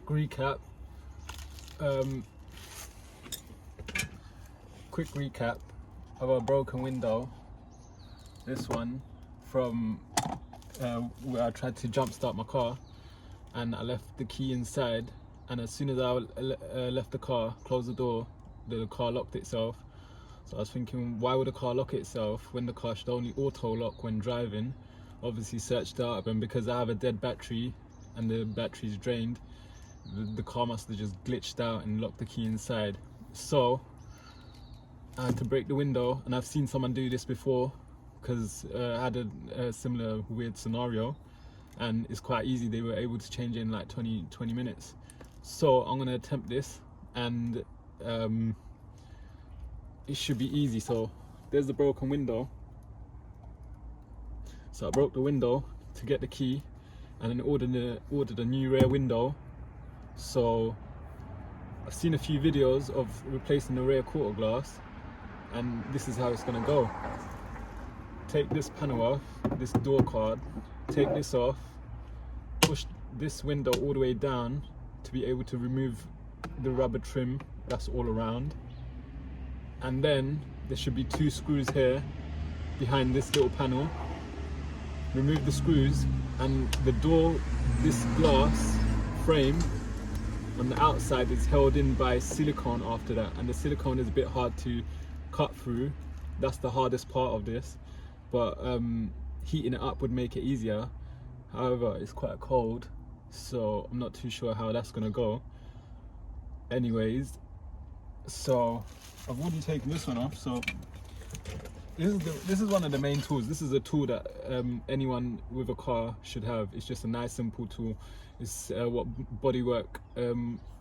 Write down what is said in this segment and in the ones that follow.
quick recap. Quick recap of a broken window. This one from where I tried to jump start my car, and I left the key inside, and as soon as I left the car, closed the door, the car locked itself. So I was thinking, why would a car lock itself when the car should only auto lock when driving? Obviously searched it up, and because I have a dead battery and the battery's drained, the car must have just glitched out and locked the key inside. So I had to break the window, and I've seen someone do this before because I had a similar weird scenario, and it's quite easy. They were able to change it in like 20 minutes. So I'm going to attempt this, and it should be easy. So there's the broken window. So I broke the window to get the key, and then ordered a new rear window. So I've seen a few videos of replacing the rear quarter glass, and this is how it's going to go. Take this panel off, this door card, take this off, push this window all the way down to be able to remove the rubber trim that's all around. And then there should be 2 screws here behind this little panel. Remove the screws, and the door, this glass frame on the outside is held in by silicone after that, and the silicone is a bit hard to cut through. That's the hardest part of this, but heating it up would make it easier. However, it's quite cold, so I'm not too sure how that's gonna go. Anyways, so I've already taken this one off. So this is one of the main tools. This is a tool that anyone with a car should have. It's just a nice simple tool. It's what bodywork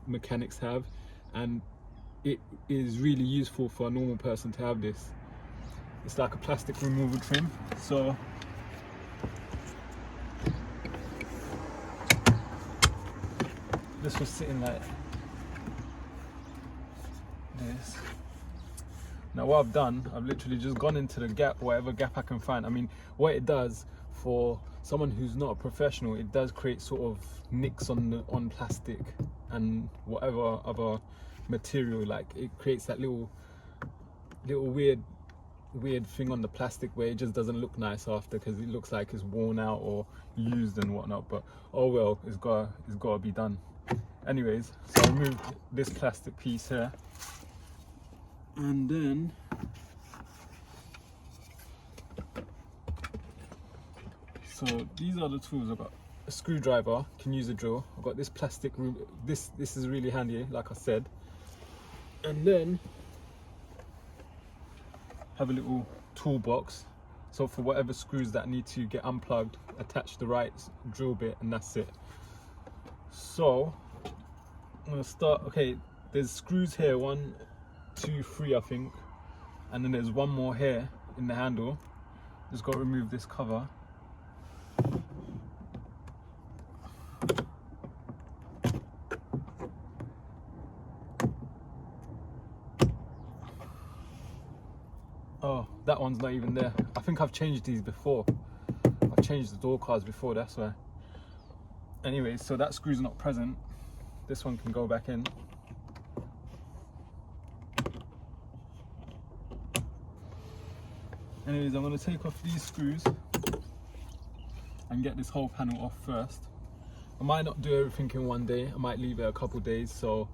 mechanics have, and it is really useful for a normal person to have this. It's like a plastic removal trim. So this was sitting like this. Now what I've done, I've literally just gone into the gap, whatever gap I can find. I mean, what it does for someone who's not a professional, it does create sort of nicks on plastic and whatever other material. Like, it creates that little weird thing on the plastic where it just doesn't look nice after, because it looks like it's worn out or used and whatnot. But oh well, it's got to be done. Anyways, so I removed this plastic piece here, and then so these are the tools. I've got a screwdriver, can use a drill. I've got this plastic, this is really handy, like I said. And then have a little toolbox, so for whatever screws that need to get unplugged, attach the right drill bit, and that's it. So I'm gonna start. Okay, there's screws here, 1, 2, 3 I think, and then there's one more here in the handle. Just got to remove this cover. Oh, that one's not even there. I think I've changed these before. I've changed the door cards before, that's why. Anyways, so that screw's not present. This one can go back in. Anyways, I'm going to take off these screws and get this whole panel off first. I might not do everything in one day. I might leave it a couple days, so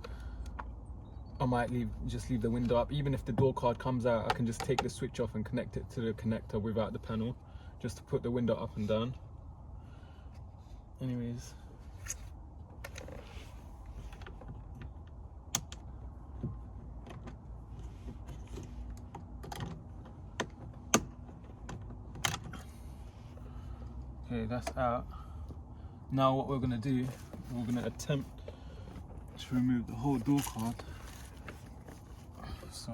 I might just leave the window up. Even if the door card comes out, I can just take the switch off and connect it to the connector without the panel, just to put the window up and down. Anyways, okay, that's out. Now what we're going to do, we're going to attempt to remove the whole door card. So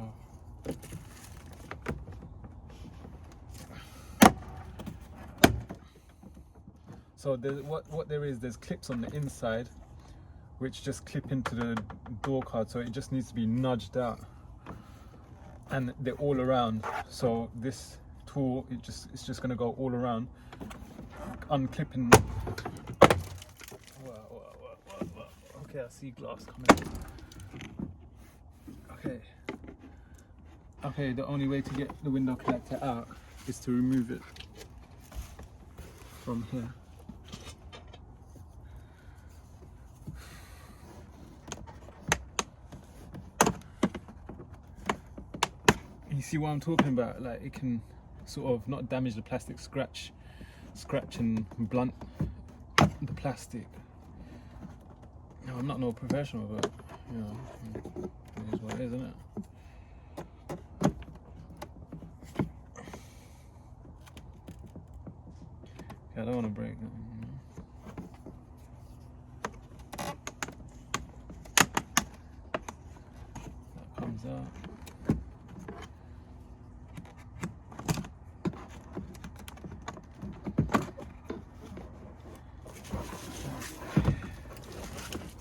what there is, there's clips on the inside which just clip into the door card, so it just needs to be nudged out, and they're all around. So this tool, it's just going to go all around, unclipping. Okay, Okay, I see glass coming. Okay, the only way to get the window connector out is to remove it from here. You see what I'm talking about? Like, it can sort of not damage the plastic, scratch and blunt the plastic. No, I'm not no professional, but you know, it is what it is, isn't it? Yeah, I don't want to break it. That comes out.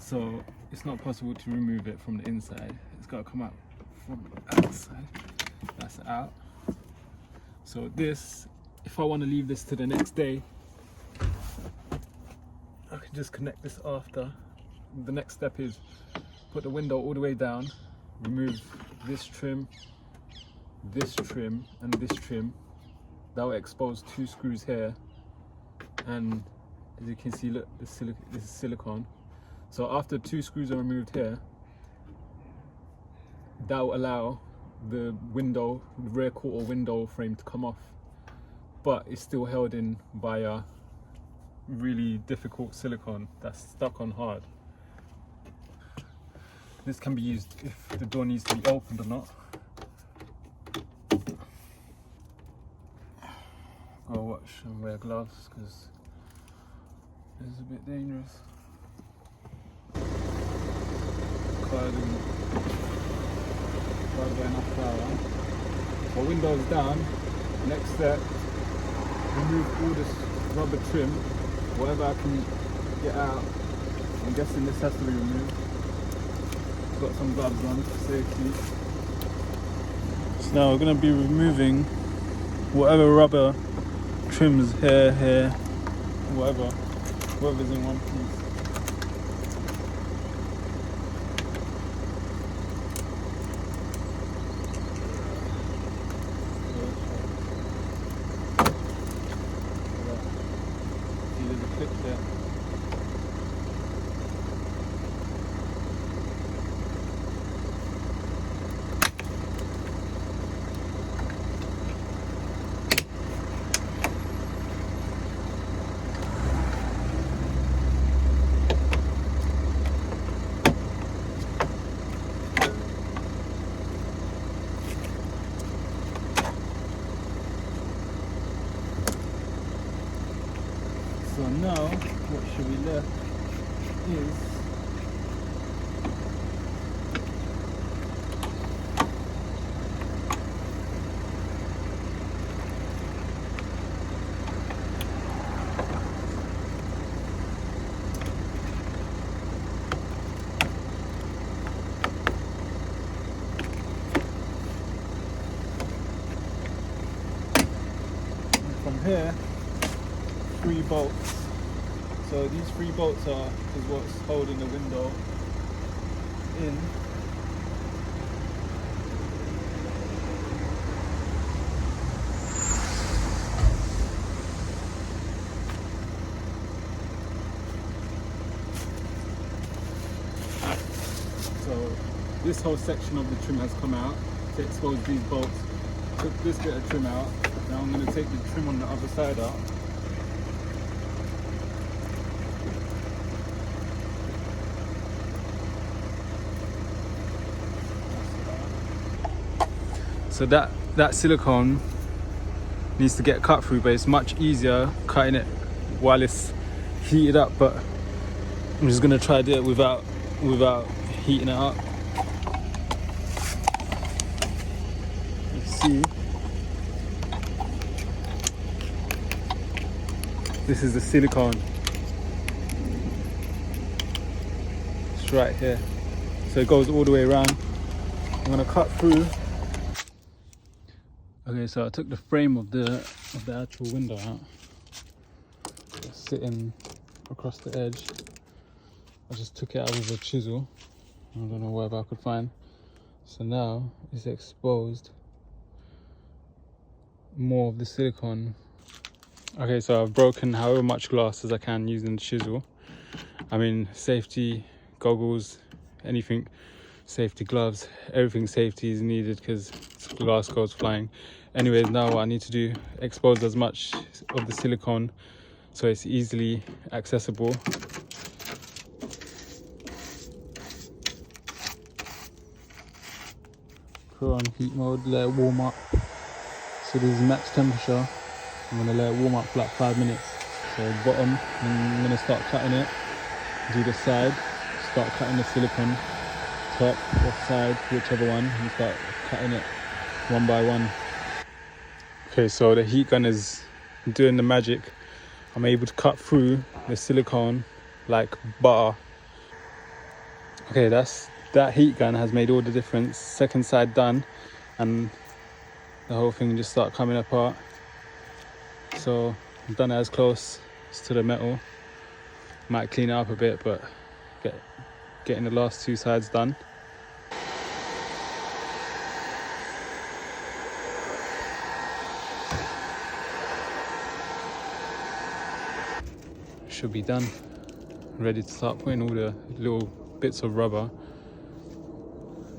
So it's not possible to remove it from the inside. It's got to come out from the outside. That's out. So this, if I want to leave this to the next day, I can just connect this after. The next step is put the window all the way down, remove this trim, and this trim. That will expose 2 screws here, and as you can see, look, this is silicone. So after 2 screws are removed here, that will allow the rear quarter window frame to come off, but it's still held in by a really difficult silicone that's stuck on hard. This can be used if the door needs to be opened or not. Go watch and wear gloves because it's a bit dangerous. So windows down. Next step, remove all this rubber trim, whatever I can get out. I'm guessing this has to be removed. Got some gloves on for safety. So now we're going to be removing whatever rubber trims here, whatever's in one piece. So now, what should be left is from here, 3 bolts. So these 3 bolts is what's holding the window in. So this whole section of the trim has come out to expose these bolts. Took this bit of trim out. Now I'm going to take the trim on the other side out. So that silicone needs to get cut through, but it's much easier cutting it while it's heated up. But I'm just gonna try to do it without heating it up. You see, this is the silicone. It's right here, so it goes all the way around. I'm gonna cut through. Okay, so I took the frame of the actual window out, just sitting across the edge. I just took it out with a chisel. I don't know whatever I could find. So now it's exposed more of the silicone. Okay, so I've broken however much glass as I can using the chisel. I mean, safety goggles, anything, safety gloves, everything safety is needed because glass goes flying. Anyways, now what I need to do, expose as much of the silicone so it's easily accessible. Put on heat mode, let it warm up. So this is max temperature. I'm gonna let it warm up for like 5 minutes. So bottom, I'm gonna start cutting it. Do the side, start cutting the silicone. Top or side, whichever one, and start cutting it one by one. Okay, so the heat gun is doing the magic. I'm able to cut through the silicone like butter. Okay, that heat gun has made all the difference. Second side done, and the whole thing just start coming apart. So I've done it as close to the metal. Might clean it up a bit, but getting the last two sides done. Should be done. Ready to start putting all the little bits of rubber.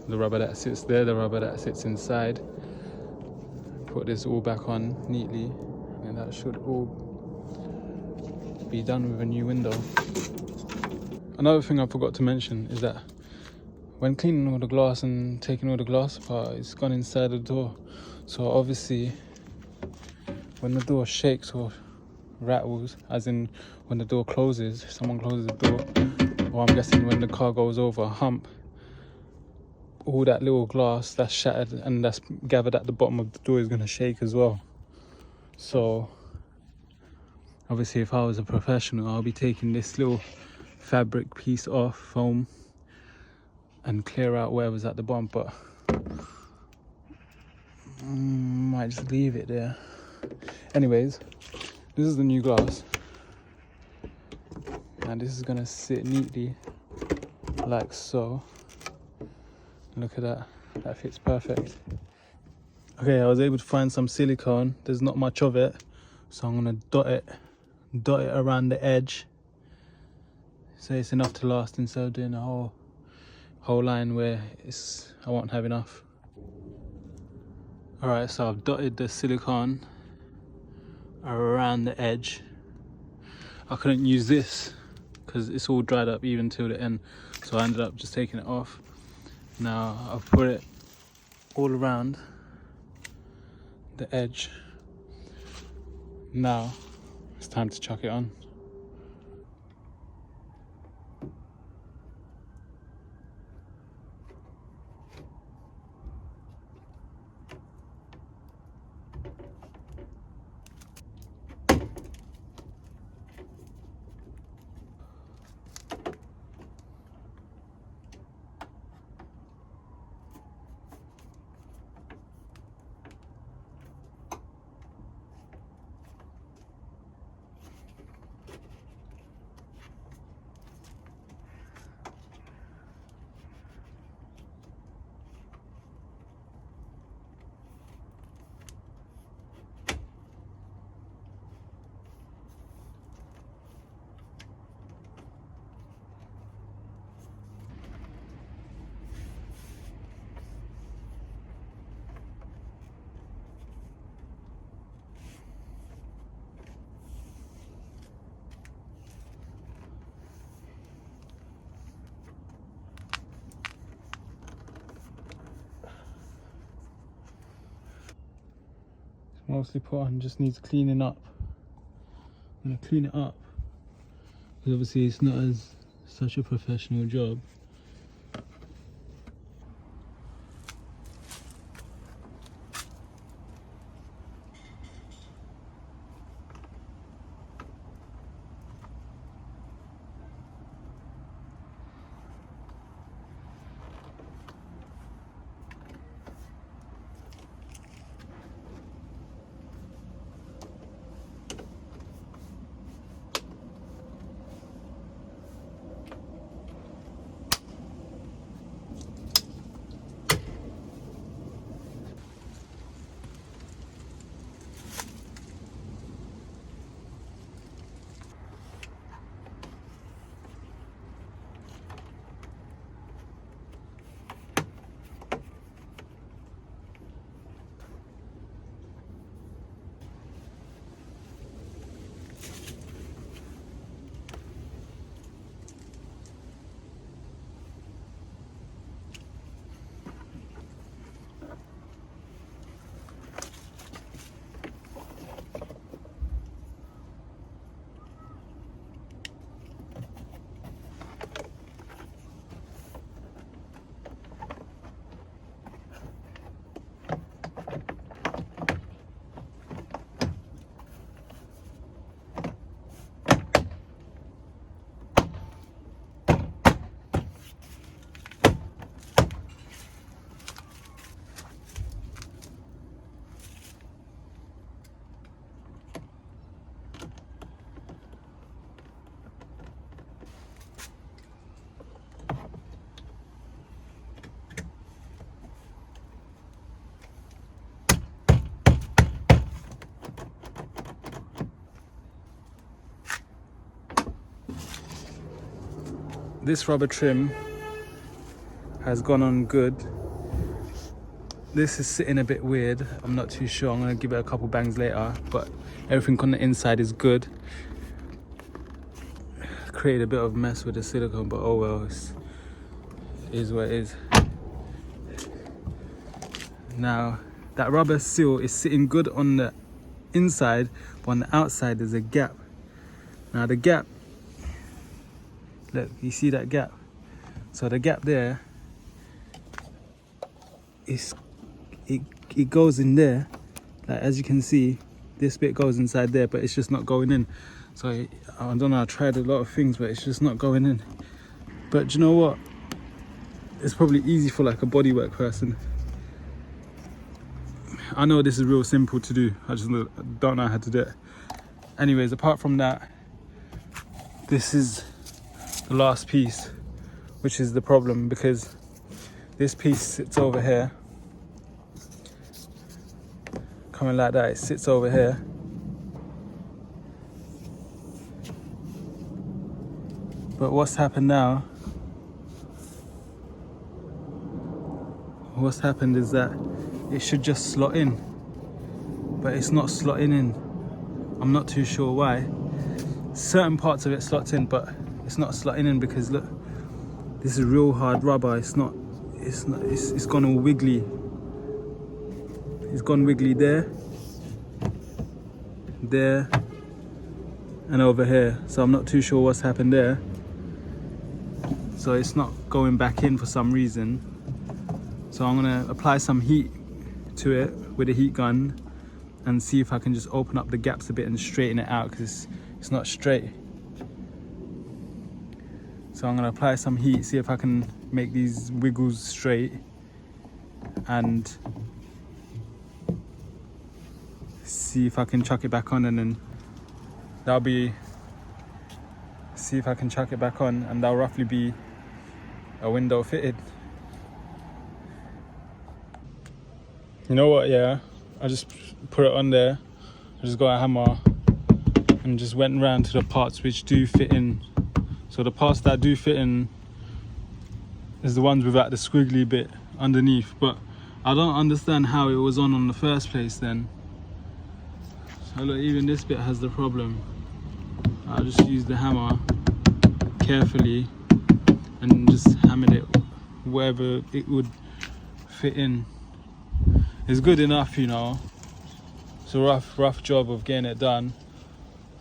The rubber that sits there, the rubber that sits inside. Put this all back on neatly, and that should all be done with a new window. Another thing I forgot to mention is that when cleaning all the glass and taking all the glass apart, it's gone inside the door. So obviously, when the door shakes or rattles, as in when the door closes, someone closes the door, or I'm guessing when the car goes over a hump, all that little glass that's shattered and that's gathered at the bottom of the door is going to shake as well. So obviously, if I was a professional, I'll be taking this little fabric piece off, foam, and clear out whatever's at the bottom, but might just leave it there. Anyways, this is the new glass, and this is going to sit neatly like so. Look at that, that fits perfect. Okay, I was able to find some silicone. There's not much of it, so I'm going to dot it around the edge so it's enough to last, instead of doing a whole line where I won't have enough. Alright, so I've dotted the silicone around the edge. I couldn't use this because it's all dried up even till the end, so I ended up just taking it off. Now I've put it all around the edge. Now it's time to chuck it on. Mostly put on, just needs cleaning up. I'm gonna clean it up because obviously it's not as such a professional job. this rubber trim has gone on good. This is sitting a bit weird. I'm not too sure. I'm gonna give it a couple bangs later, but everything on the inside is good. Created a bit of a mess with the silicone, but oh well, it is what it is. Now, that rubber seal is sitting good on the inside, but on the outside there's a gap. Now the gap, look, you see that gap? So the gap there, it goes in there. Like, as you can see, this bit goes inside there, but it's just not going in. So I don't know, I tried a lot of things, but it's just not going in. But do you know what? It's probably easy for like a bodywork person. I know this is real simple to do, I just don't know how to do it. Anyways, apart from that, this is the last piece, which is the problem, because this piece sits over here, coming like that. It sits over here, but what's happened now, what's happened is that it should just slot in, but it's not slotting in. I'm not too sure why. Certain parts of it slots in, but it's not slotting in, because look, this is real hard rubber. It's gone all wiggly. It's gone wiggly there, and over here. So I'm not too sure what's happened there. So it's not going back in for some reason. So I'm gonna apply some heat to it with a heat gun and see if I can just open up the gaps a bit and straighten it out, because it's not straight. So I'm gonna apply some heat, see if I can make these wiggles straight, and see if I can chuck it back on, and then that'll be, see if I can chuck it back on, and that'll roughly be a window fitted. You know what, yeah, I just put it on there. I just got a hammer and just went around to the parts which do fit in. So the parts that do fit in is the ones without the squiggly bit underneath, but I don't understand how it was on the first place then. So look, even this bit has the problem. I'll just use the hammer carefully and just hammer it wherever it would fit in. It's good enough, you know. It's a rough job of getting it done.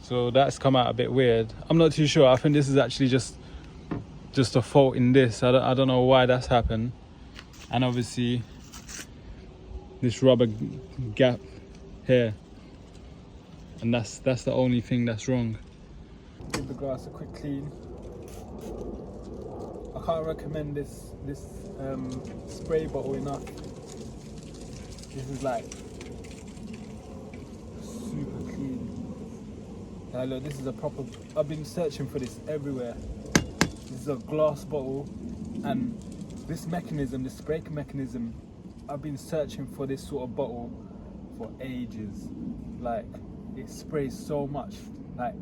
So that's come out a bit weird. I'm not too sure. I think this is actually just a fault in this. I don't know why that's happened. And obviously this rubber gap here, and that's the only thing that's wrong. Give the glass a quick clean. I can't recommend this spray bottle enough. This is like super clean. Now look, this is a proper, I've been searching for this everywhere. This is a glass bottle, and this mechanism, this spray mechanism, I've been searching for this sort of bottle for ages. Like, it sprays so much, like,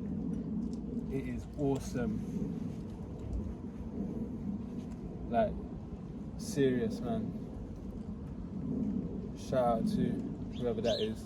it is awesome. Like, serious, man. Shout out to whoever that is.